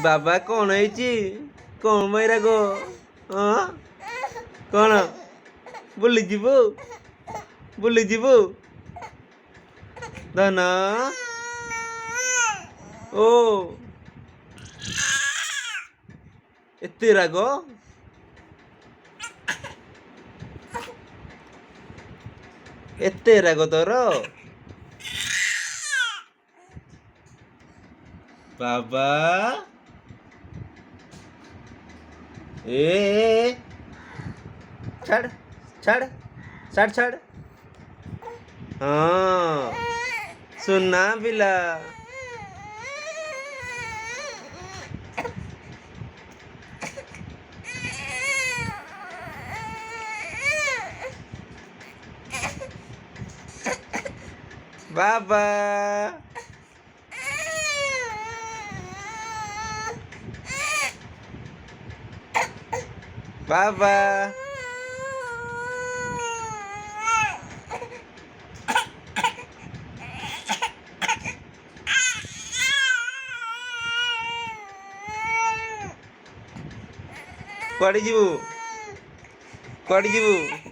ବାବା କଣ ହେଇଛି? କଣ ପାଇଁ ରାଗ? ହଁ କଣ ବୁଲିଯିବୁ? ବୁଲିଯିବୁ? ଧନ ଓ ଏତେ ରାଗ? ଏତେ ରାଗ ତୋର? ବାବା ଏ ଛାଡ଼ ଛାଡ଼ ଛାଡ଼ ଛାଡ଼। ହଁ ସୁନା ପିଲା। ବାବା ବାବା କୁଆଡ଼େ ଯିବୁ? କୁଆଡ଼େ ଯିବୁ?